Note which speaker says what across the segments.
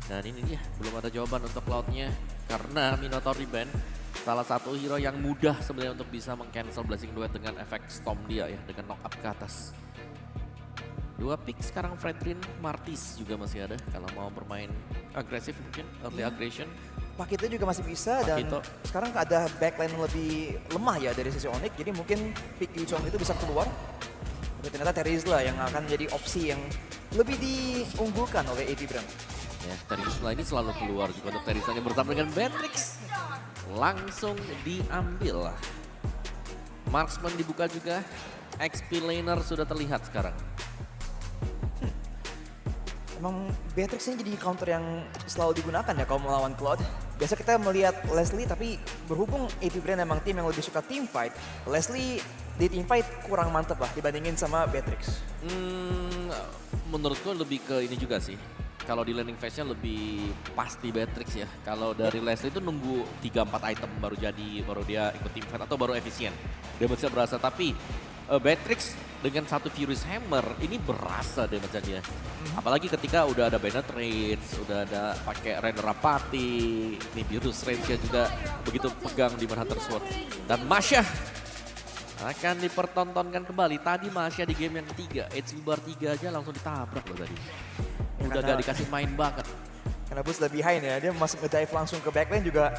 Speaker 1: Dan ini dia, belum ada jawaban untuk Cloud-nya. Karena Minotaur di ban, salah satu hero yang mudah sebenarnya untuk bisa meng-cancel Blazing Duet dengan efek Storm dia ya, dengan knock up ke atas. Dua pick sekarang Fredrin, Martis juga masih ada kalau mau bermain agresif mungkin, early aggression.
Speaker 2: Pakito juga masih bisa dan
Speaker 1: Pakito.
Speaker 2: sekarang ada backline lebih lemah ya dari sisi Onyx, jadi mungkin pick Yuchong itu bisa keluar. Tapi ternyata Terizla yang akan jadi opsi yang lebih diunggulkan oleh AP Brand.
Speaker 1: Ya, Terizla ini selalu keluar juga untuk Terizla yang bersama dengan Beatrix. Langsung diambil. Marksman dibuka juga, XP laner sudah terlihat sekarang.
Speaker 2: Emang Beatrix ini jadi counter yang selalu digunakan ya kalau melawan Cloud. Biasa kita melihat Leslie, tapi berhubung AP Brand emang tim yang lebih suka team fight, Leslie di team fight kurang mantep lah dibandingin sama Beatrix.
Speaker 1: Menurutku lebih ke ini juga sih. Kalau di landing phase-nya lebih pasti Beatrix ya. Kalau dari Leslie itu nunggu 3-4 item baru jadi, baru dia ikut team fight atau baru efisien. Damage-nya berasa, tapi Beatrix dengan satu Furious Hammer ini berasa damage-nya dia. Apalagi ketika udah ada Banned Rage, udah ada pakai Render Apathy, Nibiru's range-nya juga begitu pegang di Manhunter Sword. Dan Masha akan dipertontonkan kembali. Tadi Masha di game yang ketiga, HP bar 3 aja langsung ditabrak loh tadi. Udah gak dikasih main banget.
Speaker 2: Karena Boots udah behind ya, dia masuk nge-dive langsung ke backline juga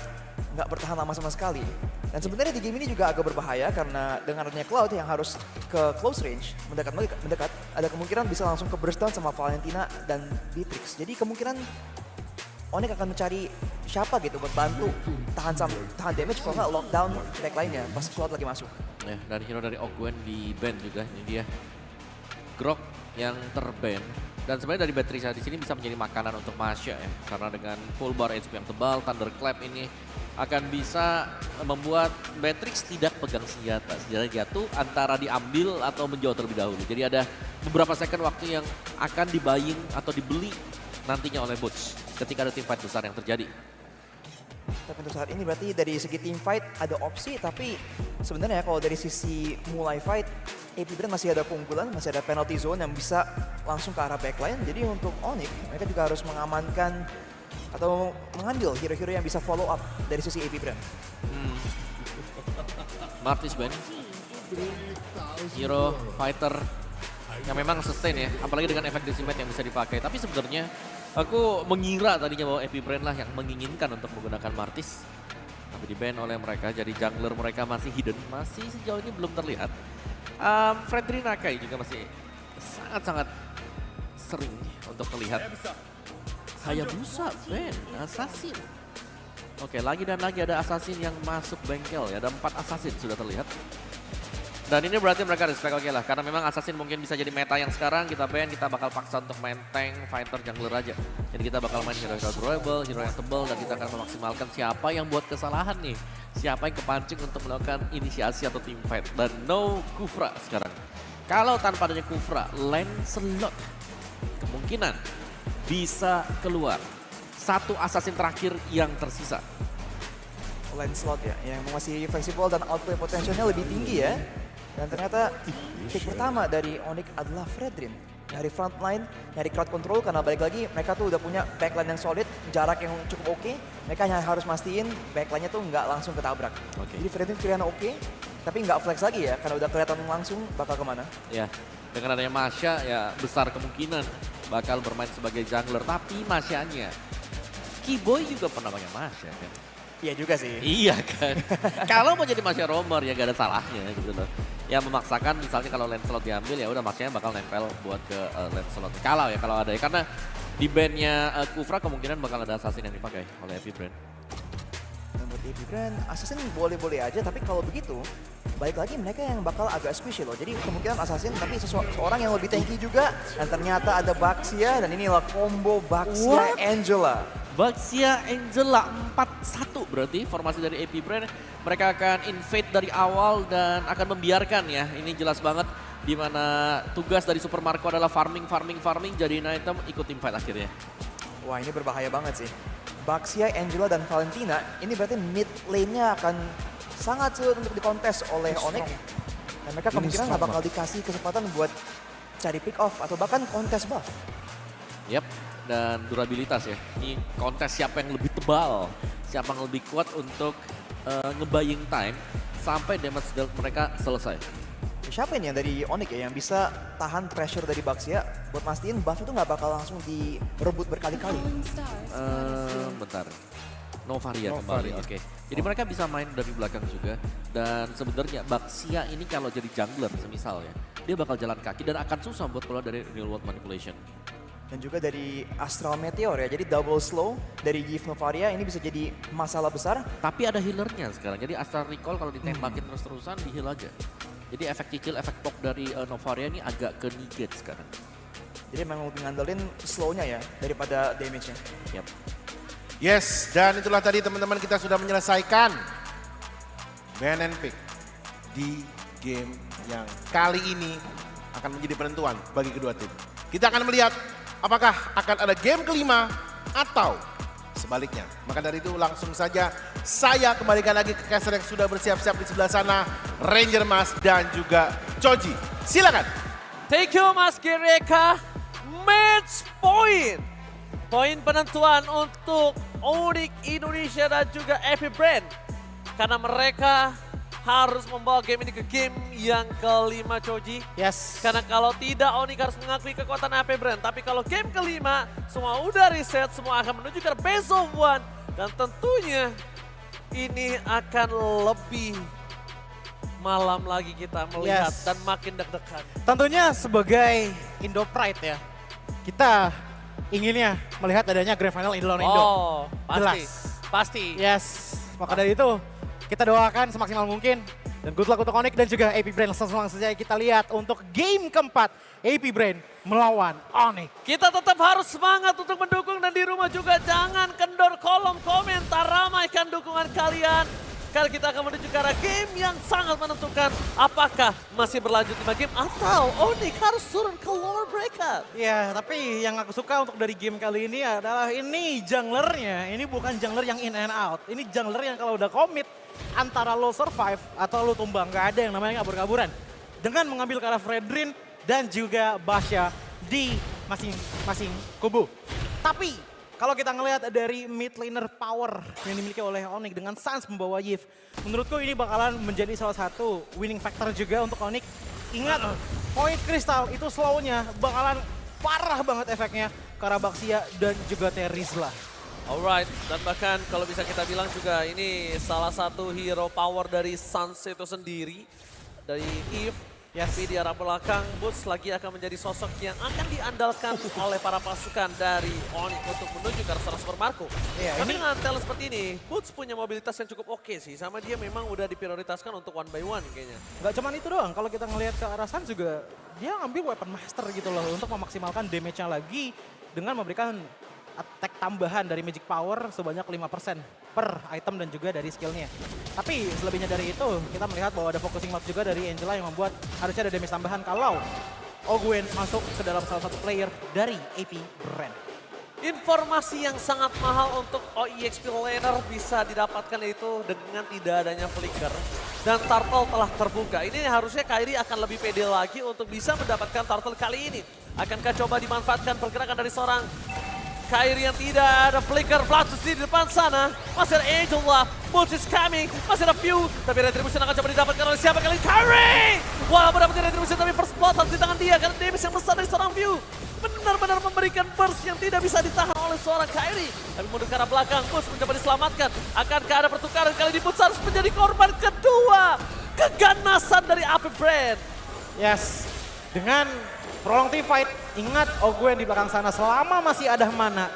Speaker 2: nggak bertahan lama sama sekali. Dan sebenarnya di game ini juga agak berbahaya karena dengan adanya Cloud yang harus ke close range, mendekat, ada kemungkinan bisa langsung ke burst down sama Valentina dan Beatrix. Jadi kemungkinan Onyx akan mencari siapa gitu buat bantu tahan damage kalau nggak lockdown backline-nya pas Cloud lagi masuk.
Speaker 1: Ya, dan hero dari Ogwen di ban juga, ini dia. Grok yang terban. Dan sebenarnya dari Beatrix di sini bisa menjadi makanan untuk Masha ya. Karena dengan full bar HP yang tebal, Thunderclap ini akan bisa membuat Beatrix tidak pegang senjata. Senjata jatuh antara diambil atau menjauh terlebih dahulu. Jadi ada beberapa second waktu yang akan dibaying atau dibeli nantinya oleh Butch ketika ada team fight besar yang terjadi.
Speaker 2: Tapi untuk saat ini berarti dari segi team fight ada opsi, tapi sebenarnya kalau dari sisi mulai fight, AP Brand masih ada keunggulan, masih ada penalty zone yang bisa langsung ke arah backline. Jadi untuk Onyx, mereka juga harus mengamankan atau mengambil hero-hero yang bisa follow up dari sisi AP Brand.
Speaker 1: Martis ban, hero fighter yang memang sustain ya, apalagi dengan efek decimate yang bisa dipakai. Tapi sebenarnya aku mengira tadinya bahwa AP Brand lah yang menginginkan untuk menggunakan Martis. Tapi di-ban oleh mereka, jadi jungler mereka masih hidden, masih sejauh ini belum terlihat. Fredrin Akai juga masih sangat-sangat sering untuk terlihat. Hayabusa ban, Assassin. Oke, lagi dan lagi ada Assassin yang masuk bengkel ya, ada 4 Assassin sudah terlihat. Dan ini berarti mereka respect oke lah, karena memang Assassin mungkin bisa jadi meta yang sekarang kita ban, kita bakal paksa untuk main tank, fighter, jungler aja. Jadi kita bakal main hero-hero durable, hero yang tebal, dan kita akan memaksimalkan siapa yang buat kesalahan nih. Siapa yang kepancing untuk melakukan inisiasi atau team fight. Dan no Kufra sekarang. Kalau tanpa adanya Kufra, Lancelot kemungkinan bisa keluar. Satu Assassin terakhir yang tersisa.
Speaker 2: Lancelot ya, yang masih fleksibel dan outplay potensialnya lebih tinggi ya. Dan ternyata pick pertama dari Onyx adalah Fredrin. Dari frontline, dari crowd control karena balik lagi mereka tuh udah punya backline yang solid, jarak yang cukup oke. Mereka hanya harus mastiin backline-nya tuh nggak langsung ketabrak. Jadi Fredrin pilihan oke, tapi nggak flex lagi ya karena udah kelihatan langsung bakal kemana.
Speaker 1: Ya, dengan adanya Masha ya besar kemungkinan bakal bermain sebagai jungler. Tapi Masha-nya, Keyboy juga pernah pakai Masha kan?
Speaker 2: Iya juga sih.
Speaker 1: Iya kan. Kalau mau jadi Masha roamer ya gak ada salahnya gitu loh. Ya memaksakan misalnya kalau Lancelot diambil ya udah Masha bakal nempel buat ke Lancelot. Kalau ada ya karena di bandnya Kufra kemungkinan bakal ada Assassin yang dipakai oleh AP Brand.
Speaker 2: Dan buat AP Brand, Assassin boleh-boleh aja tapi kalau begitu balik lagi mereka yang bakal agak squishy loh. Jadi kemungkinan Assassin tapi seorang yang lebih tanky juga. Dan ternyata ada Baxia dan inilah combo Baxia Angela.
Speaker 1: Baxia Angela 4-1 berarti formasi dari AP Brand. Mereka akan invade dari awal dan akan membiarkan ya. Ini jelas banget di mana tugas dari Super Marco adalah farming, jadiin item, ikut team fight akhirnya.
Speaker 2: Wah ini berbahaya banget sih. Baxia, Angela, dan Valentina ini berarti mid lane-nya akan sangat sulit untuk dikontes oleh Onyx. Dan mereka kemungkinan nggak bakal dikasih kesempatan buat cari pick off atau bahkan kontes buff.
Speaker 1: Yap, dan durabilitas ya. Ini kontes siapa yang lebih tebal, siapa yang lebih kuat untuk ngebaying time sampai damage dealt mereka selesai.
Speaker 2: Siapa ini yang dari Onyx ya yang bisa tahan pressure dari Baxia buat mastiin buff itu nggak bakal langsung direbut berkali-kali.
Speaker 1: Bentar. Novaria kembali, oke. Jadi mereka bisa main dari belakang juga. Dan sebenarnya Baxia ini kalau jadi jungler semisal ya, dia bakal jalan kaki dan akan susah buat keluar dari real world manipulation.
Speaker 2: Dan juga dari Astral Meteor ya, jadi double slow dari Gift Novaria ini bisa jadi masalah besar.
Speaker 1: Tapi ada healernya sekarang, jadi Astral Recall kalau ditembakin terus-terusan di heal aja. Jadi efek cicil, efek pop dari Novaria ini agak ke negate sekarang.
Speaker 2: Jadi memang lebih ngandelin slow-nya ya daripada damage-nya.
Speaker 1: Yap.
Speaker 3: Yes, dan itulah tadi teman-teman kita sudah menyelesaikan ban and pick di game yang kali ini akan menjadi penentuan bagi kedua tim. Kita akan melihat apakah akan ada game kelima atau sebaliknya. Maka dari itu langsung saja saya kembalikan lagi ke caster yang sudah bersiap-siap di sebelah sana, Ranger Mas dan juga Choji. Silakan.
Speaker 4: Thank you Mas Kireka. Match point. Poin penentuan untuk Onyx Indonesia dan juga Epic Brand. Karena mereka harus membawa game ini ke game yang kelima, Choji.
Speaker 5: Yes.
Speaker 4: Karena kalau tidak, Onyx harus mengakui kekuatan Epic Brand. Tapi kalau game kelima, semua udah reset, semua akan menuju ke best of one. Dan tentunya ini akan lebih malam lagi kita melihat dan makin deg-degan.
Speaker 5: Tentunya sebagai Indo Pride ya, kita inginnya melihat adanya Grand Final Indo lawan Indo.
Speaker 4: Oh, pasti.
Speaker 5: Jelas.
Speaker 4: Pasti.
Speaker 5: Yes, maka dari itu kita doakan semaksimal mungkin. Dan good luck untuk Onyx dan juga AP Brand. Langsung saja kita lihat untuk game keempat AP Brand melawan Onyx.
Speaker 4: Kita tetap harus semangat untuk mendukung dan di rumah juga jangan kendor kolom komentar, ramaikan dukungan kalian. Karena kita akan menuju ke arah game yang sangat menentukan apakah masih berlanjut 5 game atau Onyx harus turun ke lower bracket.
Speaker 5: Ya, tapi yang aku suka untuk dari game kali ini adalah ini junglernya. Ini bukan jungler yang in and out. Ini jungler yang kalau udah komit antara lo survive atau lo tumbang. Gak ada yang namanya kabur-kaburan. Dengan mengambil ke arah Fredrin dan juga Basha di masing-masing kubu. Tapi kalau kita ngelihat dari mid laner power yang dimiliki oleh Onyx dengan Sans membawa Yves, menurutku ini bakalan menjadi salah satu winning factor juga untuk Onyx. Ingat, point kristal itu slow-nya bakalan parah banget efeknya ke arah Baxia dan juga Terizla.
Speaker 4: Alright, dan bahkan kalau bisa kita bilang juga ini salah satu hero power dari Sans itu sendiri, dari Eve. Tapi di arah belakang, Boots lagi akan menjadi sosok yang akan diandalkan oleh para pasukan dari Onyx untuk menuju ke arah Super Marco.
Speaker 5: Iya,
Speaker 4: Tapi dengan talent seperti ini, Boots punya mobilitas yang cukup oke sih. Sama dia memang udah diprioritaskan untuk 1 by 1 kayaknya.
Speaker 5: Gak cuman itu doang, kalau kita ngelihat ke arah Sans juga dia ngambil weapon master gitu loh untuk memaksimalkan damage-nya lagi dengan memberikan attack tambahan dari magic power sebanyak 5% per item dan juga dari skillnya. Tapi selebihnya dari itu kita melihat bahwa ada focusing map juga dari Angela yang membuat harusnya ada damage tambahan kalau Ogwen masuk ke dalam salah satu player dari AP Brand.
Speaker 4: Informasi yang sangat mahal untuk OEXP laner bisa didapatkan yaitu dengan tidak adanya flicker. Dan Turtle telah terbuka. Ini harusnya Kairi akan lebih pede lagi untuk bisa mendapatkan Turtle kali ini. Akankah coba dimanfaatkan pergerakan dari seorang Kairi yang tidak ada flicker, Flatus di depan sana. Masih ada Angel lah, Boots is coming, masih ada View. Tapi Retribution akan coba didapatkan oleh siapa kali ini? Kairi! Walaupun dapat Retribution tapi first blood harus di tangan dia karena damage yang besar dari seorang View. Benar-benar memberikan burst yang tidak bisa ditahan oleh seorang Kairi. Tapi mundur ke arah belakang, Boots mencoba diselamatkan. Akankah ada pertukaran kali ini? Boots harus menjadi korban kedua. Keganasan dari AP Brand.
Speaker 5: Yes, dengan prolong team fight, ingat Ogwen di belakang sana selama masih ada mana,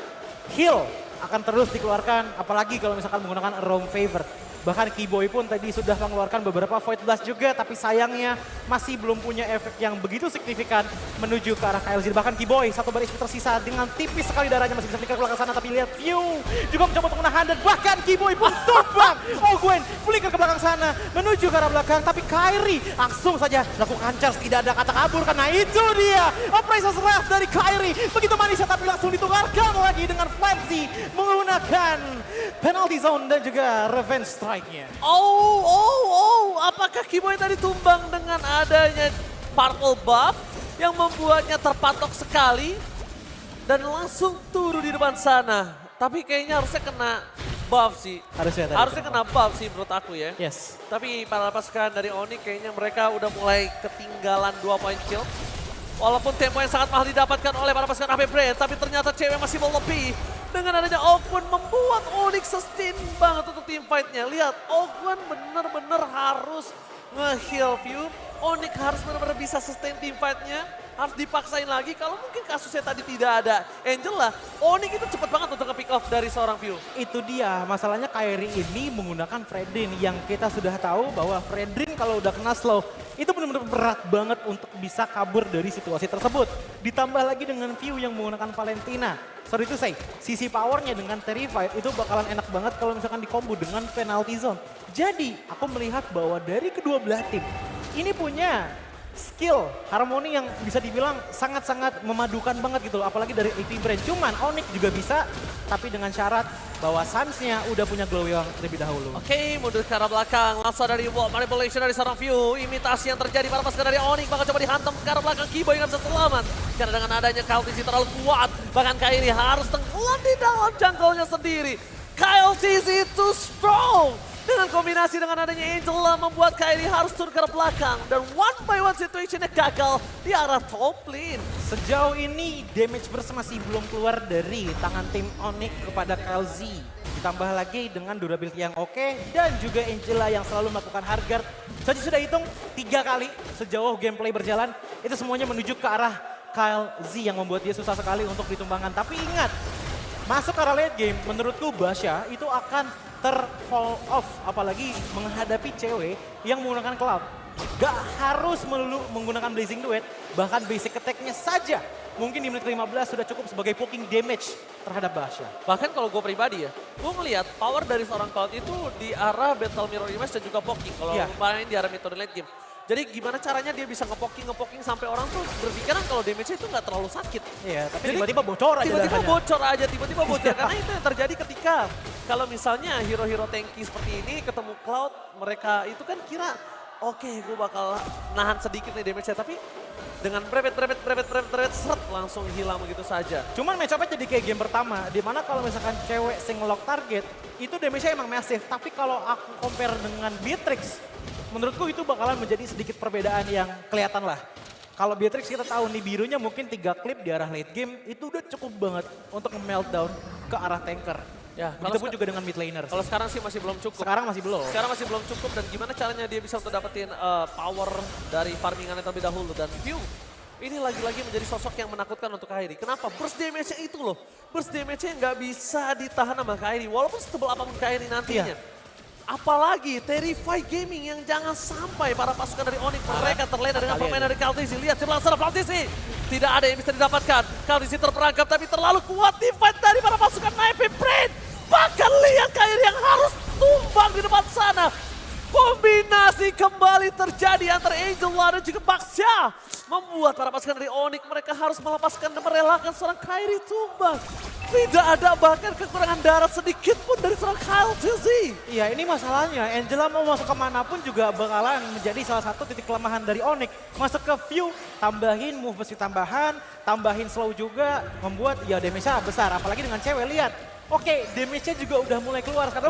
Speaker 5: heal akan terus dikeluarkan, apalagi kalau misalkan menggunakan Roam Favor. Bahkan Keyboy pun tadi sudah mengeluarkan beberapa Void Blast juga, tapi sayangnya masih belum punya efek yang begitu signifikan menuju ke arah KLZ. Bahkan Keyboy satu baris tersisa dengan tipis sekali darahnya masih bisa flicker ke belakang sana, tapi lihat View juga mencoba untuk menahan dan bahkan Keyboy pun tumbang. Ogwen flicker ke belakang sana menuju ke arah belakang, tapi Kairi langsung saja lakukan charge, tidak ada kata kabur karena itu dia Operation Slash dari Kairi. Begitu manisnya tapi langsung ditukarkan lagi dengan Frenzy menggunakan penalty zone dan juga revenge strike-nya.
Speaker 4: Apakah Keyboy tadi tumbang dengan adanya purple buff yang membuatnya terpatok sekali? dan langsung turun di depan sana. Tapi kayaknya harusnya kena buff sih. Harusnya kena buff sih menurut aku ya.
Speaker 5: Yes.
Speaker 4: Tapi para pasukan dari Onyx kayaknya mereka udah mulai ketinggalan 2 poin kill. Walaupun tempo yang sangat mahal didapatkan oleh para pasukan AP Brand, tapi ternyata cewek masih lebih. Dengan adanya Ogwen membuat Onyx sustain banget untuk team fight-nya. Lihat, Ogwen bener-bener harus nge-heal view. Onyx harus benar-benar bisa sustain team fight-nya. Harus dipaksain lagi. Kalau mungkin kasusnya tadi tidak ada Angela, Onyx itu cepat banget untuk nge-pick off dari seorang view.
Speaker 5: Itu dia, masalahnya Kairi ini menggunakan Fredrin yang kita sudah tahu bahwa Fredrin kalau udah kena slow, itu benar-benar berat banget untuk bisa kabur dari situasi tersebut. Ditambah lagi dengan view yang menggunakan Valentina. Sorry to say, sisi powernya dengan Terrified itu bakalan enak banget kalau misalkan dikombo dengan penalty zone. Jadi, aku melihat bahwa dari kedua belah tim, ini punya skill, harmoni yang bisa dibilang sangat-sangat memadukan banget gitu loh. Apalagi dari AP Brand. Cuman Onyx juga bisa, tapi dengan syarat bahwa Suns-nya udah punya glow yang terlebih dahulu.
Speaker 4: Oke, mundur ke arah belakang. Langsung dari wall manipulation dari seorang view. Imitasi yang terjadi para pasukan dari Onyx bakal coba dihantam ke arah belakang. Kiboy nggak bisa selamat. Karena dengan adanya Kyle TZ terlalu kuat. Bahkan Kairi harus tenggelam di dalam jangkauannya sendiri. Kyle TZ too strong. Dengan kombinasi dengan adanya Angela membuat Kairi harus turun ke arah belakang. Dan one by one situationnya gagal di arah top lane.
Speaker 5: Sejauh ini damage burst masih belum keluar dari tangan tim Onyx kepada KLZ. Ditambah lagi dengan durability yang oke dan juga Angela yang selalu melakukan hard guard. Jadi sudah hitung 3 kali sejauh gameplay berjalan. Itu semuanya menuju ke arah KLZ yang membuat dia susah sekali untuk ditumbangkan. Tapi ingat, masuk ke arah late game menurutku Basha itu akan fall off. Apalagi menghadapi cewek yang menggunakan Cloud. Gak harus melulu menggunakan Blazing Duet, bahkan basic attack-nya saja mungkin di menit 15 sudah cukup sebagai poking damage terhadap Basha.
Speaker 4: Bahkan kalau gue pribadi ya, gue ngelihat power dari seorang Cloud itu di arah Battle Mirror Image dan juga poking. Kalau main di arah metode late game. Jadi gimana caranya dia bisa nge-poking sampai orang tuh berpikiran kalau damage-nya itu nggak terlalu sakit.
Speaker 5: Iya, tapi tiba-tiba bocor aja.
Speaker 4: Tiba-tiba bocor. Karena itu yang terjadi ketika kalau misalnya hero-hero tanky seperti ini ketemu Cloud, mereka itu kan kira oke, gue bakal nahan sedikit nih damage-nya. Tapi dengan brebet, seret langsung hilang begitu saja.
Speaker 5: Cuman match-up-nya jadi kayak game pertama, dimana kalau misalkan cewek single-lock target, itu damage-nya emang massive. Tapi kalau aku compare dengan Beatrix, menurutku itu bakalan menjadi sedikit perbedaan yang kelihatan lah. Kalau Beatrix kita tahu nih birunya mungkin 3 klip di arah late game, itu udah cukup banget untuk meltdown ke arah tanker.
Speaker 4: Ya,
Speaker 5: Begitupun juga dengan mid laner.
Speaker 4: Kalau sekarang sih masih belum cukup.
Speaker 5: Sekarang masih belum
Speaker 4: cukup dan gimana caranya dia bisa untuk dapetin power dari farmingannya terlebih dahulu. Dan view ini lagi-lagi menjadi sosok yang menakutkan untuk Kairi. Kenapa? Burst damage-nya itu loh. Burst damage-nya nggak bisa ditahan sama Kairi. Walaupun setebal apapun Kairi nantinya. Apalagi Terrify Gaming yang jangan sampai para pasukan dari Onyx mereka terlena dengan permainan dari Kaltizi. Lihat celah serap Kaltizi. Tidak ada yang bisa didapatkan. Kaltizi terperangkap tapi terlalu kuat di fight dari para pasukan AP Brand. Bahkan lihat Kairi yang harus tumbang di depan sana. Kombinasi kembali terjadi antara Angela dan juga Baxia. Membuat para pasukan dari Onyx mereka harus melepaskan dan merelakan seorang Kairi tumbang. Tidak ada bahkan kekurangan darah sedikit pun dari seorang Kyle TZ.
Speaker 5: Iya, ini masalahnya. Angela mau masuk kemanapun juga bakalan menjadi salah satu titik kelemahan dari Onyx. Masuk ke view, tambahin move besi tambahan, tambahin slow juga, membuat ya damage-nya besar. Apalagi dengan cewek, lihat. Oke, damage-nya juga udah mulai keluar sekarang.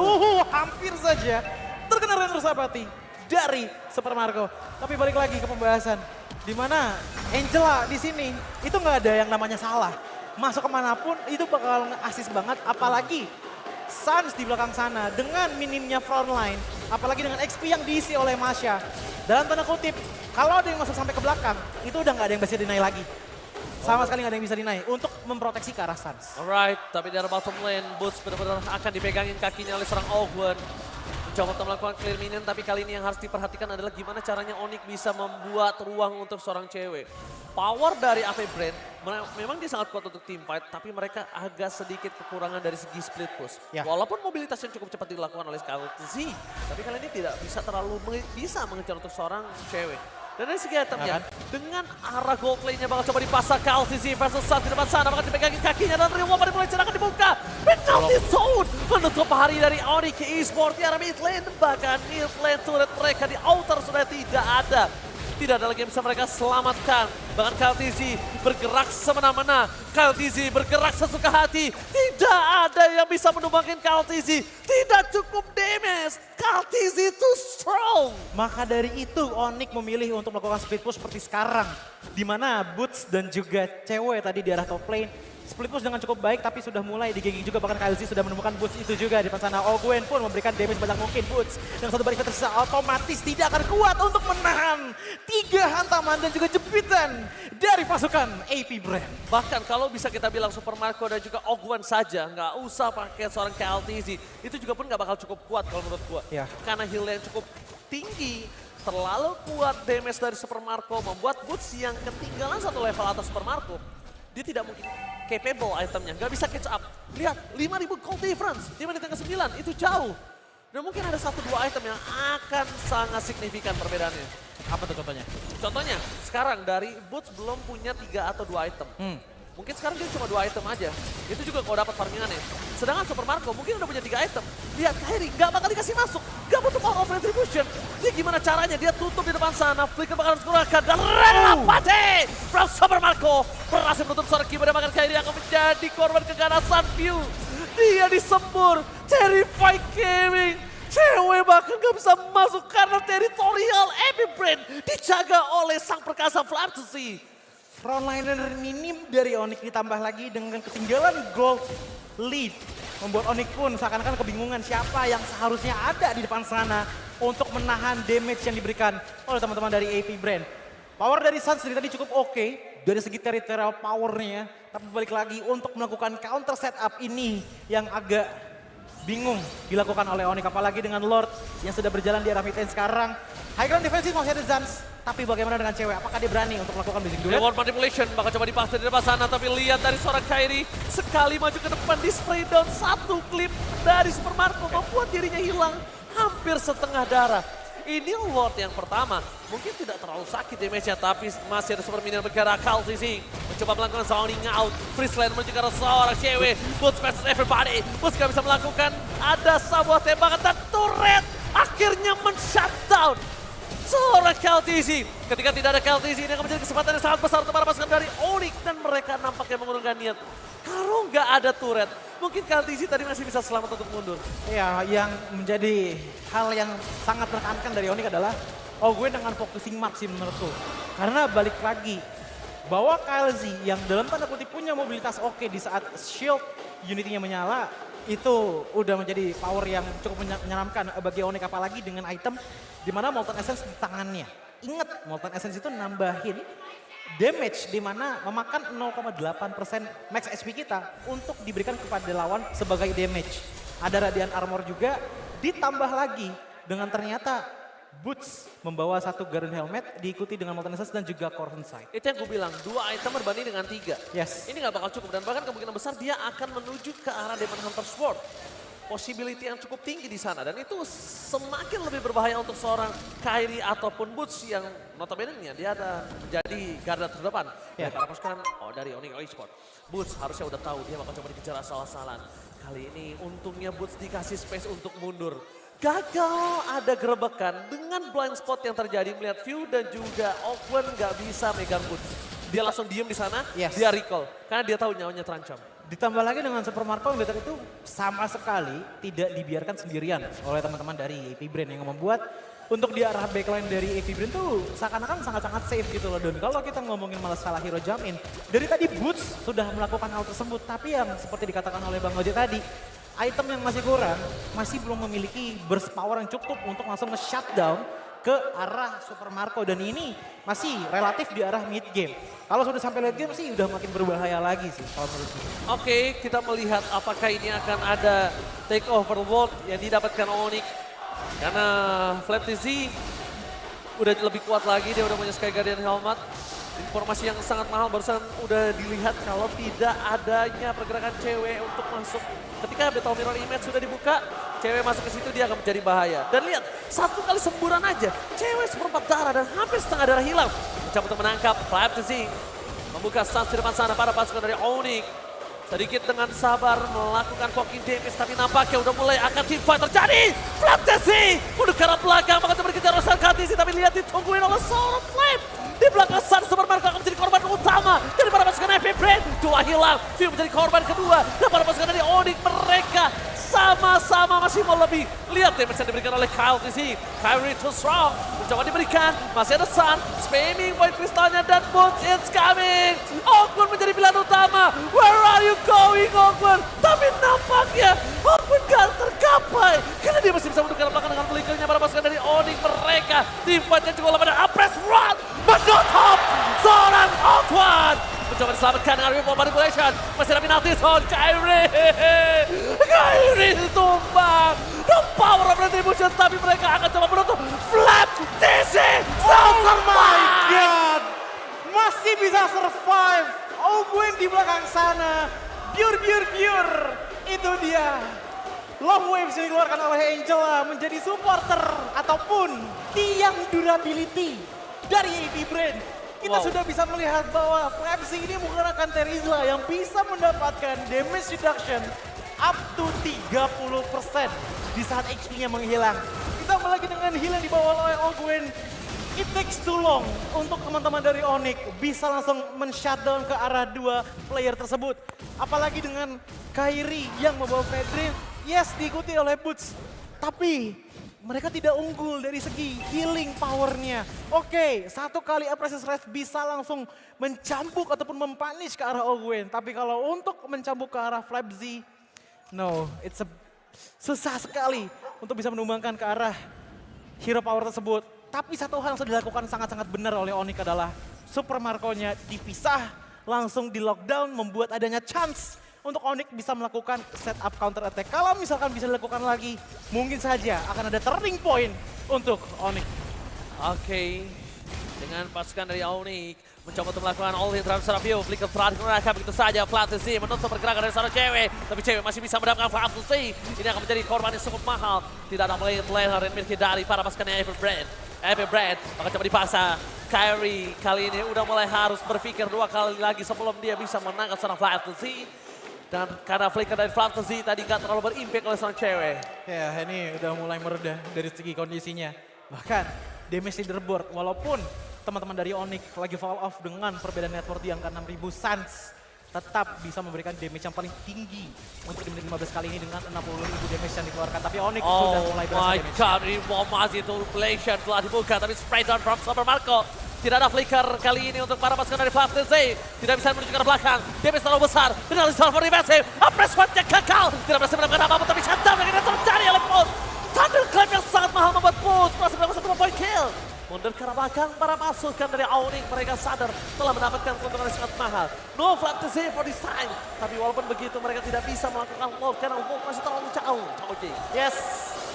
Speaker 5: Hampir saja terkena Render Sabati dari Super Marco. Tapi balik lagi ke pembahasan. Di mana Angela di sini itu nggak ada yang namanya salah. Masuk kemanapun itu bakal nge-assist banget. Apalagi Suns di belakang sana dengan minimnya front line. Apalagi dengan XP yang diisi oleh Masha. Dalam tanda kutip, kalau ada yang masuk sampai ke belakang, itu udah nggak ada yang bisa deny lagi. Sama sekali nggak ada yang bisa deny untuk memproteksi ke arah Suns.
Speaker 4: Alright, tapi dari bottom lane, Boots benar-benar akan dipegangin kakinya oleh seorang Ogwen. Mencoba untuk melakukan clear minion, tapi kali ini yang harus diperhatikan adalah gimana caranya Onyx bisa membuat ruang untuk seorang cewek. Power dari AP Brand, memang dia sangat kuat untuk team fight, tapi mereka agak sedikit kekurangan dari segi split push.
Speaker 5: Ya.
Speaker 4: Walaupun mobilitas yang cukup cepat dilakukan oleh KLTZ, tapi kali ini tidak bisa terlalu bisa mengejar untuk seorang cewek. Dan dari segi itemnya, dengan arah gold lane-nya bakal coba dipasang KLTZ versus Suns di depan sana, bakal dipegangin kakinya dan Rio Wapar mulai akan dibuka. Penalty zone menutup hari dari Onyx Esports di arah mid lane, bahkan mid lane turret mereka di outer sudah tidak ada. Tidak ada lagi yang bisa mereka selamatkan. Bahkan KLTZ bergerak semena-mena. KLTZ bergerak sesuka hati. Tidak ada yang bisa menumbangkan KLTZ. Tidak cukup damage. KLTZ too strong.
Speaker 5: Maka dari itu Onyx memilih untuk melakukan split push seperti sekarang. Di mana Boots dan juga cewek tadi di arah top lane. Split push dengan cukup baik tapi sudah mulai digiging juga, bahkan KLZ sudah menemukan Boots itu juga di depan sana. Ogwen pun memberikan damage banyak mungkin. Boots dengan satu baris tersisa otomatis tidak akan kuat untuk menahan 3 hantaman dan juga jepitan dari pasukan AP Brand.
Speaker 4: Bahkan kalau bisa kita bilang Super Marco dan juga Ogwen saja, nggak usah pakai seorang KLTZ. Itu juga pun nggak bakal cukup kuat kalau menurut gua.
Speaker 5: Ya.
Speaker 4: Karena heal yang cukup tinggi, terlalu kuat damage dari Super Marco membuat Boots yang ketinggalan satu level atas Super Marco. Dia tidak mungkin capable itemnya, nggak bisa catch up. Lihat, 5.000 gold difference di menit yang ke-9, itu jauh. Dan mungkin ada 1-2 item yang akan sangat signifikan perbedaannya.
Speaker 5: Apa tuh contohnya?
Speaker 4: Contohnya, sekarang dari Boots belum punya 3 atau 2 item. Mungkin sekarang dia cuma 2 item aja. Itu juga kalau dapat farmingannya. Sedangkan Super Marco mungkin udah punya 3 item. Lihat Kairi nggak bakal dikasih masuk. Nggak butuh power of retribution. Dia gimana caranya? Dia tutup di depan sana. Flicker bakal harus keluarkan. Dan Renapati from Super Marco berhasil menutup seorang keyboard. Bahkan Kairi akan menjadi korban keganasan view. Dia disembur. Terrified Gaming. Cewek bahkan gak bisa masuk karena teritorial AP Brand dijaga oleh sang perkasa Flapsy.
Speaker 5: Frontliner minim dari Onyx ditambah lagi dengan ketinggalan gold lead. Membuat Onyx pun seakan-akan kebingungan siapa yang seharusnya ada di depan sana untuk menahan damage yang diberikan oleh teman-teman dari AP Brand. Power dari Suns tadi cukup oke dari segi teritorial powernya. Tapi balik lagi untuk melakukan counter setup ini yang agak bingung dilakukan oleh Onyx. Apalagi dengan Lord yang sudah berjalan di arah mid lane sekarang. High ground defensive masih ada Zans. Tapi bagaimana dengan cewek? Apakah dia berani untuk melakukan basic duel?
Speaker 4: Reward manipulation bakal coba dipaksa di depan sana, tapi lihat dari seorang Kairi sekali maju ke depan di spray down satu klip dari Super Marco membuat dirinya hilang hampir setengah darah. Ini Lord yang pertama, mungkin tidak terlalu sakit damage-nya, tapi masih ada super minion bergerak. KLTZ mencoba melakukan zoning out, freeze lane menuju ke arah seorang cewek. Boots versus everybody, Boots gak bisa melakukan, ada sebuah tembakan dan turret akhirnya men-shutdown seorang KLTZ. Ketika tidak ada KLTZ, ini akan menjadi kesempatan yang sangat besar untuk para pasukan dari Onyx dan mereka nampaknya mengurungkan niat. Kalau nggak ada turret, mungkin KLTZ tadi masih bisa selamat untuk mundur.
Speaker 5: Ya, yang menjadi hal yang sangat menekankan dari Onyx adalah Ogwen dengan focusing mark sih menurutku. Karena balik lagi, bahwa KLZ yang dalam tanda kutip punya mobilitas oke di saat shield unity-nya menyala, itu udah menjadi power yang cukup menyeramkan bagi Onyx, apalagi dengan item di mana Molten Essence di tangannya. Ingat, Molten Essence itu nambahin damage di mana memakan 0,8% max HP kita untuk diberikan kepada lawan sebagai damage. Ada Radiant Armor juga, ditambah lagi dengan ternyata Boots membawa satu Garden Helmet diikuti dengan Molten Essence dan juga Corvin Sight.
Speaker 4: Itu yang gue bilang, 2 item berbanding dengan 3.
Speaker 5: Yes.
Speaker 4: Ini nggak bakal cukup dan bahkan kemungkinan besar dia akan menuju ke arah Demon Hunter Sword. Possibility yang cukup tinggi di sana dan itu semakin lebih berbahaya untuk seorang Kairi ataupun Boots yang notabene-nya dia ada menjadi garda terdepan.
Speaker 5: Ya.
Speaker 4: Para pasukan dari Onyx Esports. Boots harusnya udah tahu dia bakal coba dikejar asal-asalan. Kali ini untungnya Boots dikasih space untuk mundur. Gagal ada gerebekan dengan blind spot yang terjadi melihat View dan juga Ogwen nggak bisa megang Boots. Dia langsung diem di sana,
Speaker 5: Yes.
Speaker 4: dia recall karena dia tahu nyawanya terancam.
Speaker 5: Ditambah lagi dengan Super Marco yang itu sama sekali tidak dibiarkan sendirian oleh teman-teman dari AP Brand yang membuat untuk di arah backline dari AP Brand tuh seakan-akan sangat-sangat safe gitu loh. Dan kalau kita ngomongin malah salah hero jump in, dari tadi Boots sudah melakukan hal tersebut, tapi yang seperti dikatakan oleh Bang Oje tadi, item yang masih kurang, masih belum memiliki burst power yang cukup untuk langsung nge-shutdown ke arah Super Marco. Dan ini masih relatif di arah mid game. Kalau sudah sampai late game sih udah makin berbahaya lagi sih kalau menurutku.
Speaker 4: Oke, kita melihat apakah ini akan ada take over world yang didapatkan Onyx. Karena Flapsy udah lebih kuat lagi, dia udah punya Sky Guardian Helmet. Informasi yang sangat mahal barusan udah dilihat kalau tidak adanya pergerakan cewek untuk masuk. Ketika Battle Mirror Image sudah dibuka, cewek masuk ke situ dia akan menjadi bahaya. Dan lihat, satu kali semburan aja, cewek seperempat darah dan hampir setengah darah hilang. Mencoba untuk menangkap Flapsy, membuka stance di depan sana para pasukan dari Onyx. sedikit dengan sabar melakukan poking damage, tapi nampaknya udah mulai akan teamfight terjadi. Flaptesi udah ke arah belakang, bakal berkejar Rosal Katisi, tapi lihat ditungguin oleh seorang Flame. Di belakang Sun Supermarket akan menjadi korban utama dari para pasukan FP Brand. Dua hilang, View menjadi korban kedua, dan para pasukan dari Onyx mereka sama-sama masih mau lebih. Lihat damage yang diberikan oleh Kyle di sini. Kyrie too strong, mencoba diberikan, masih ada Sun, spamming point kristalnya dan Boots, it's coming. Ogwen menjadi pilihan utama. Where are you going, Ogwen? Tapi nampaknya Ogwen gak tercapai, karena dia masih bisa mendudukan belakang dengan flickernya para pasukan dari Onyx mereka. Teamfightnya cukup lama dan Apres run, but not top. Seorang Ogwen mencoba diselamatkan dengan Ripple Manipulation. Masih ada penalty zone, Kyrie tumbang. The power of retribution, tapi mereka akan coba menutup. Flap TC,
Speaker 5: Oh my god! Masih bisa survive. Ogwen di belakang sana. Pure. Itu dia. Long Waves yang dikeluarkan oleh Angela menjadi supporter ataupun tiang durability dari AP Brand. Kita sudah bisa melihat bahwa Flapsy ini menggunakan Terizla yang bisa mendapatkan damage reduction up to 30% di saat HP-nya menghilang. Ditambah lagi dengan heal yang dibawa oleh Ogwen. It takes too long untuk teman-teman dari Onyx bisa langsung men-shutdown ke arah dua player tersebut. Apalagi dengan Kyrie yang membawa Fedrin, yes diikuti oleh Boots. Tapi mereka tidak unggul dari segi healing powernya. Oke, satu kali Apresis Red bisa langsung mencambuk ataupun mempunish ke arah Ogwen. Tapi kalau untuk mencambuk ke arah Flapsy, no, it's susah sekali untuk bisa menumbangkan ke arah hero power tersebut. Tapi satu hal yang sudah dilakukan sangat-sangat benar oleh Onyx adalah Super Marco-nya dipisah, langsung di lockdown, membuat adanya chance untuk Onyx bisa melakukan setup counter attack. Kalau misalkan bisa dilakukan lagi, mungkin saja akan ada turning point untuk Onyx.
Speaker 4: Oke, dengan pasukan dari Onyx mencoba untuk melakukan all-in terhadap seorang View. Flicker terakhir mereka begitu saja. Flapsy menutup pergerakan dari seorang cewek. Tapi cewek masih bisa mendapatkan Flapsy. Ini akan menjadi korban yang cukup mahal. Tidak ada play yang dimiliki dari para pasukannya FP Brand. Maka coba dipaksa. Kyrie kali ini udah mulai harus berpikir dua kali lagi sebelum dia bisa menangkap seorang Flapsy. Dan karena flicker dari Flapsy tadi nggak terlalu berimpact oleh seorang cewek.
Speaker 5: Ya, ini udah mulai mereda dari segi kondisinya. Bahkan damage leaderboard, walaupun teman-teman dari Onyx lagi fall off dengan perbedaan network di angka 6.000 Suns, tetap bisa memberikan damage yang paling tinggi untuk di menit 15 kali ini dengan 60.000 damage yang dikeluarkan. Tapi Onyx sudah mulai berasa
Speaker 4: my
Speaker 5: damage.
Speaker 4: god, ini masih itu Blazation telah dibuka, tapi spray down from Super Marco. Tidak ada flicker kali ini untuk para pasukan dari Flapsy. Tidak bisa menuju ke belakang. Damage terlalu besar. Penalty start for defensive. Apres Squadnya gagal. Tidak berhasil mendapatkan apa-apa, tapi shutdown yang terjadi oleh Pulse. Thunderclap yang sangat mahal membuat Pulse berhasil mendapatkan 1 point kill. Mundur ke arah belakang, para pasukan dari Onyx mereka sadar telah mendapatkan keuntungan yang sangat mahal. No Flapsy for this time. Tapi walaupun begitu mereka tidak bisa melakukan load karena load masih terlalu jauh. Oke.
Speaker 5: Yes,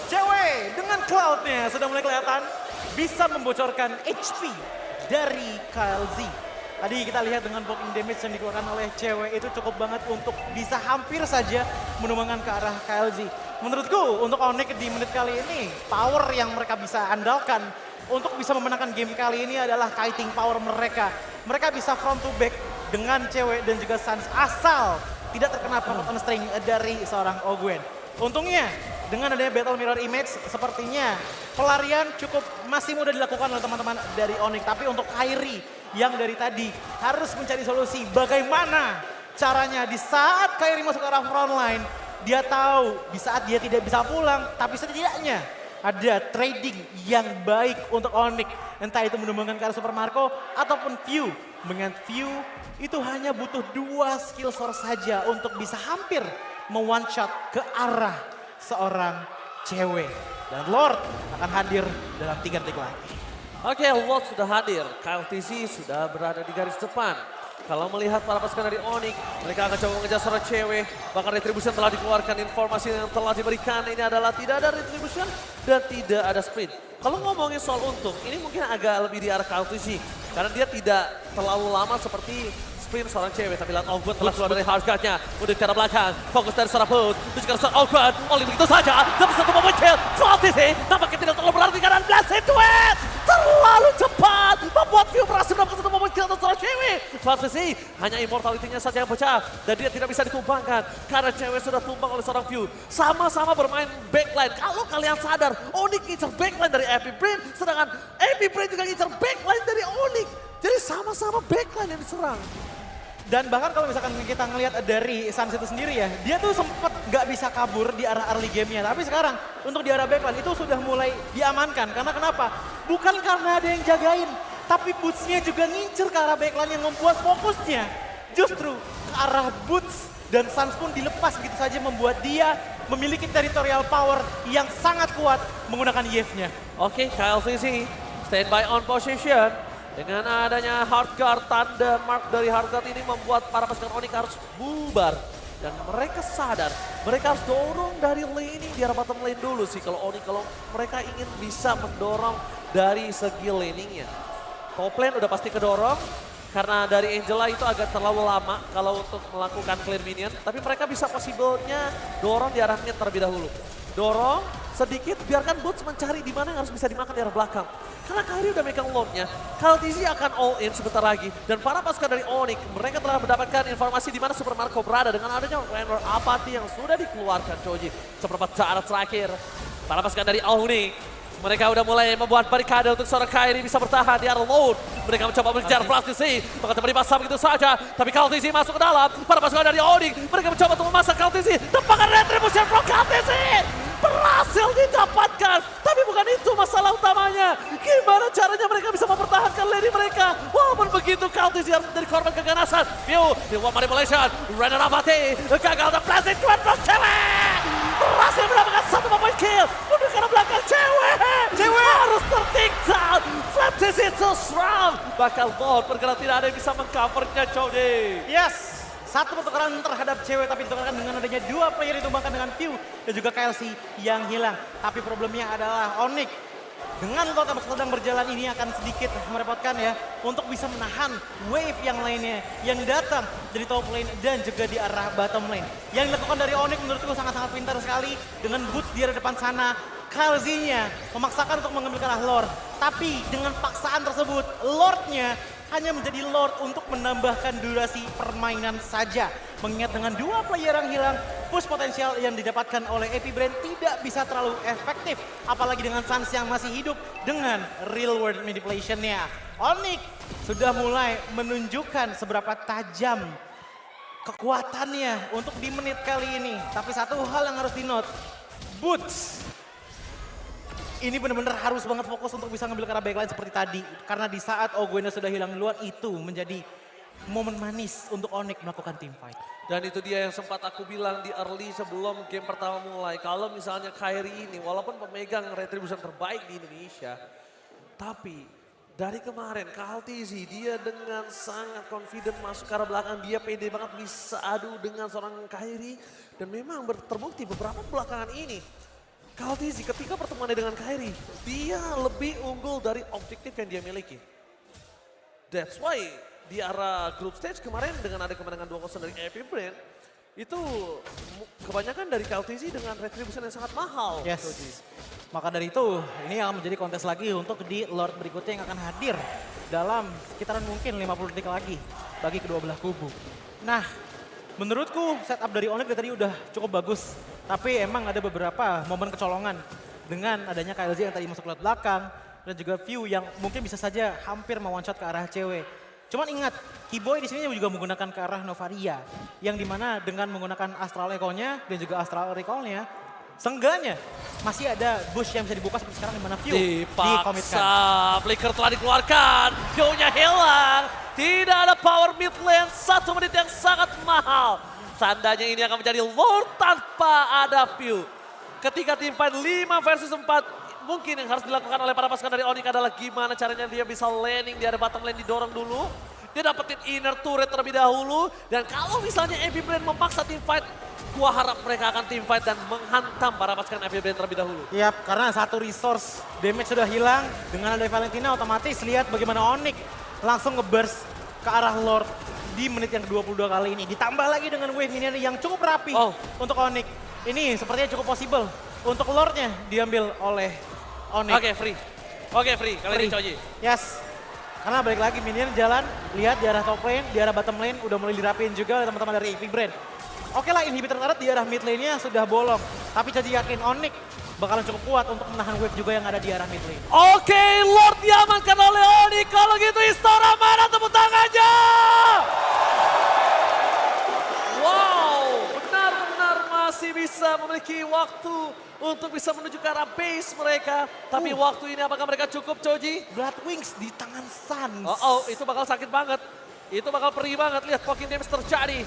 Speaker 5: cewek dengan cloud-nya sudah mulai kelihatan bisa membocorkan HP dari KLZ. Tadi kita lihat dengan blocking damage yang dikeluarkan oleh cewek itu cukup banget untuk bisa hampir saja menumbangkan ke arah KLZ. Menurutku untuk Onyx di menit kali ini, power yang mereka bisa andalkan untuk bisa memenangkan game kali ini adalah kiting power mereka. Mereka bisa front to back dengan cewek dan juga Suns asal tidak terkena pocket on string dari seorang Ogwen. Untungnya dengan adanya Battle Mirror Image sepertinya pelarian cukup masih mudah dilakukan oleh teman-teman dari Onyx. Tapi untuk Kyrie yang dari tadi harus mencari solusi bagaimana caranya di saat Kyrie masuk ke arah front line. Dia tahu di saat dia tidak bisa pulang, tapi setidaknya ada trading yang baik untuk Onyx. Entah itu menumbangkan ke arah Super Marco ataupun View. Dengan View itu hanya butuh 2 skill source saja untuk bisa hampir me-one shot ke arah seorang cewek. Dan Lord akan hadir dalam 3 detik lagi.
Speaker 4: Oke, Lord sudah hadir. Kyle TC sudah berada di garis depan. Kalau melihat para pasukan dari Onyx, mereka akan coba mengejar seorang cewek. Bahkan retribution telah dikeluarkan, informasi yang telah diberikan ini adalah tidak ada retribution dan tidak ada sprint. Kalau ngomongin soal untung, ini mungkin agak lebih di arah Kyle TC. Karena dia tidak terlalu lama seperti Prince seorang cewek, tapi lihat Ogwen telah keluar dari hardguard-nya. Udah ke arah belakang, fokus dari seorang Boots. Terus ke seorang Ogwen, oleh begitu saja. Dapat satu momen kill, Flatisi nampaknya tidak terlalu berarti karena Blast Duet. Terlalu cepat, membuat View berhasil mendapatkan satu momen kill untuk seorang cewek. Flatisi hanya immortality-nya saja yang pecah. Dan dia tidak bisa ditumbangkan, karena cewek sudah tumbang oleh seorang View. Sama-sama bermain backline. Kalau kalian sadar, Onyx ngincer backline dari Epic Brain, sedangkan Epic Brain juga ngincer backline dari Onyx. Jadi sama-sama backline yang diserang.
Speaker 5: Dan bahkan kalau misalkan kita ngelihat dari Suns itu sendiri ya, dia tuh sempet nggak bisa kabur di arah early game-nya. Tapi sekarang untuk di arah backline itu sudah mulai diamankan. Karena kenapa? Bukan karena ada yang jagain, tapi Boots-nya juga ngincer ke arah backline yang membuat fokusnya justru ke arah Boots. Dan Suns pun dilepas begitu saja membuat dia memiliki territorial power yang sangat kuat menggunakan Yave-nya.
Speaker 4: Oke, Kyle Sisi standby on position. Dengan adanya hardguard, tanda mark dari hardguard ini membuat para pasukan Onyx harus bubar. Dan mereka sadar, mereka harus dorong dari laning di arah bottom lane dulu sih kalau Onyx, kalau mereka ingin bisa mendorong dari segi laningnya. Top lane udah pasti kedorong, karena dari Angela itu agak terlalu lama kalau untuk melakukan clear minion. Tapi mereka bisa possible-nya dorong di arah mid terlebih dahulu. Dorong sedikit, biarkan Boots mencari di mana yang harus bisa dimakan di arah belakang. Karena Kairi udah megang lordnya, Kaltizi akan all in sebentar lagi. Dan para pasukan dari Onyx, mereka telah mendapatkan informasi di mana Super Marco berada dengan adanya Raynor Apathy yang sudah dikeluarkan Choji. Seperempat saat terakhir, para pasukan dari Onyx, mereka udah mulai membuat barikade untuk seorang Kairi bisa bertahan di arah Lord. Mereka mencoba mengejar Kaltizi, maka teman dipasang begitu saja. Tapi Kaltizi masuk ke dalam, para pasukan dari Onyx, mereka mencoba untuk memasak Kaltizi. Tembakan retribution from Kaltizi! Berhasil didapatkan, tapi bukan itu masalah utamanya. Gimana caranya mereka bisa mempertahankan lane mereka? Walaupun begitu, Kaltizi harus menjadi korban keganasan. View, di one manipulation, Raynor Apathy, gagal the plastic duet from cewek. Berhasil mendapatkan satu point kill, mundur ke arah belakang cewek. Cewek harus tertinggal, Flatis itu strong. Bakal bot, bergerak tidak ada yang bisa mengcovernya, Cody.
Speaker 5: Yes, satu pertukaran terhadap cewek tapi ditukarkan dengan adanya dua player ditumbangkan dengan View dan juga KLC yang hilang. Tapi problemnya adalah Onyx dengan Lord yang sedang berjalan ini akan sedikit merepotkan ya untuk bisa menahan wave yang lainnya yang datang dari top lane dan juga di arah bottom lane. Yang dilakukan dari Onyx menurutku sangat-sangat pintar sekali dengan Boots di arah depan sana. KLC-nya memaksakan untuk mengambil ke arah Lord. Tapi dengan paksaan tersebut, Lord-nya hanya menjadi Lord untuk menambahkan durasi permainan saja. Mengingat dengan dua player yang hilang, push potensial yang didapatkan oleh Epic Brain tidak bisa terlalu efektif. Apalagi dengan Suns yang masih hidup dengan real world manipulation-nya. Onyx sudah mulai menunjukkan seberapa tajam kekuatannya untuk di menit kali ini. Tapi satu hal yang harus di-note, Boots ini benar-benar harus banget fokus untuk bisa ngambil ke arah backline seperti tadi. Karena di saat Ogwena sudah hilang duluan, itu menjadi momen manis untuk Onyx melakukan team fight.
Speaker 4: Dan itu dia yang sempat aku bilang di early sebelum game pertama mulai. Kalau misalnya Kairi ini, walaupun pemegang retribution terbaik di Indonesia, tapi dari kemarin Kaltizi dia dengan sangat confident masuk ke arah belakang. Dia pede banget bisa adu dengan seorang Kairi. Dan memang terbukti beberapa belakangan ini, Kaltizi ketika pertemuannya dengan Kairi, dia lebih unggul dari objektif yang dia miliki. That's why di arah group stage kemarin dengan ada kemenangan 2-0 dari Epic Brain, itu kebanyakan dari Kaltizi dengan retribution yang sangat mahal.
Speaker 5: Yes. Maka dari itu, ini akan menjadi kontes lagi untuk di Lord berikutnya yang akan hadir dalam sekitaran mungkin 50 detik lagi bagi kedua belah kubu. Nah, menurutku setup dari Onyx tadi udah cukup bagus. Tapi emang ada beberapa momen kecolongan dengan adanya KLZ yang tadi masuk ke belakang dan juga View yang mungkin bisa saja hampir one shot ke arah cewek. Cuman ingat, Keyboy di sini juga menggunakan ke arah Novaria yang dimana dengan menggunakan Astral Echo-nya dan juga Astral Recall-nya, seenggaknya masih ada bush yang bisa dibuka seperti sekarang dimana View dikomitkan.
Speaker 4: Dipaksa, Flicker telah dikeluarkan, View-nya hilang. Tidak ada power mid lane, 1 menit yang sangat mahal. Tandanya ini akan menjadi Lord tanpa ada View. Ketika tim fight 5 versus 4, mungkin yang harus dilakukan oleh para pasukan dari Onyx adalah gimana caranya dia bisa landing di area bottom lane, didorong dulu. Dia dapetin inner turret terlebih dahulu. Dan kalau misalnya Epic Brain memaksa tim fight, gua harap mereka akan tim fight dan menghantam para pasukan Epic Brain terlebih dahulu.
Speaker 5: Yap, karena satu resource damage sudah hilang. Dengan ada Valentina otomatis lihat bagaimana Onyx langsung nge-burst ke arah Lord. di menit yang ke-22 kali ini. Ditambah lagi dengan wave minion yang cukup rapi
Speaker 4: Oh.
Speaker 5: untuk Onyx. Ini sepertinya cukup possible untuk Lordnya diambil oleh Onyx.
Speaker 4: Oke, free. Oke, free. Kali ini
Speaker 5: Free.
Speaker 4: Choji.
Speaker 5: Yes. Karena balik lagi minion jalan, lihat di arah top lane, di arah bottom lane udah mulai dirapiin juga oleh teman-teman dari Epic Brand. Oke lah inhibitor turret di arah mid lane-nya sudah bolong. Tapi Choji yakin Onyx bakalan cukup kuat untuk menahan wave juga yang ada di arah mid lane.
Speaker 4: Oke, Lord diamankan oleh Onyx. Kalau gitu Istora mana tepuk tangannya? Wow, benar-benar masih bisa memiliki waktu untuk bisa menuju ke arah base mereka. Tapi waktu ini apakah mereka cukup, Choji?
Speaker 5: Blood Wings di tangan Suns.
Speaker 4: Oh, itu bakal sakit banget. Itu bakal perih banget. Lihat poking damage terjadi.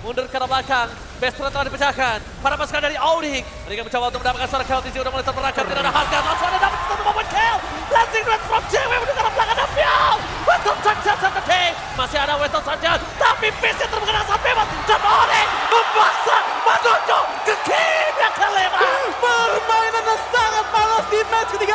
Speaker 4: Mundur ke arah belakang. Best friend telah dipecahkan. Para pasukan dari Onyx. Mereka mencoba untuk mendapatkan seorang kill. Tizi udah mulai terperangkap. Tidak ada harga. Langsung ada dapat satu momen kill. Lansing Red from JW menuju ke arah belakang. Dan Fiao. Weston Sunshine satu take. Masih ada Weston Sunshine. Tapi base-nya terkena asap bebas. Dan Onyx memaksa menuju ke game yang kelima.
Speaker 5: Permainan yang sangat panas di match ketiga.